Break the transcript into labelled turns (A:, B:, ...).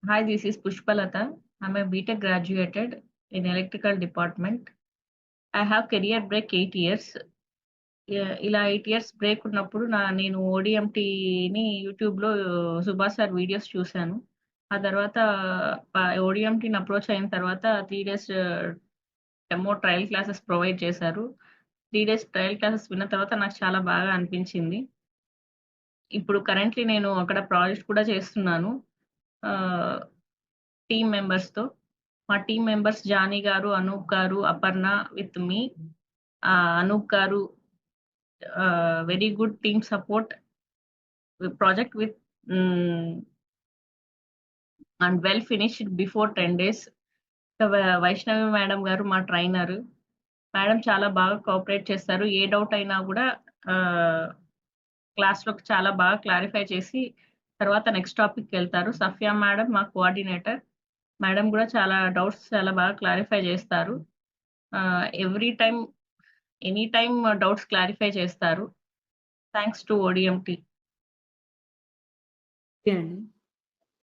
A: Hi, this is Pushpalata. I'm a BTech graduated in electrical department. I have career break 8 years. ఇలా 8 years break ఉన్నప్పుడు నేను ఓడిఎంటీని యూట్యూబ్‌లో Subhash sir videos చూసాను. ఆ తర్వాత ఓడిఎంటీని అప్రోచ్ అయిన తర్వాత 3 days demo trial classes provide చేశారు. 3 డేస్ ట్రయల్ క్లాసెస్ విన్న తర్వాత నాకు చాలా బాగా అనిపించింది. ఇప్పుడు కరెంట్‌లీ నేను అక్కడ ప్రాజెక్ట్ కూడా చేస్తున్నాను. ఆహ్, టీమ్ మెంబర్స్‌తో. మా టీమ్ మెంబర్స్ జానీ గారు, అనూప్ గారు, అపర్ణ విత్ మీ. అనూప్ గారు very good team support project with and well finished before 10 days. Vaishnavi madam గారు మా ట్రైనరు. మేడం చాలా బాగా కోఆపరేట్ చేస్తారు. ఏ డౌట్ అయినా గూడా క్లాస్‌లో చాలా బాగా క్లారిఫై చేసి తర్వాత నెక్స్ట్ టాపిక్‌కెళ్తారు. సఫియా మేడం మా కోఆర్డినేటర్. మేడం గూడా చాలా డౌట్స్ చాలా బాగా క్లారిఫై చేస్తారు. Every time, any time doubts clarify చేస్తారు. Thanks to ODMT.
B: ఓకే అండి.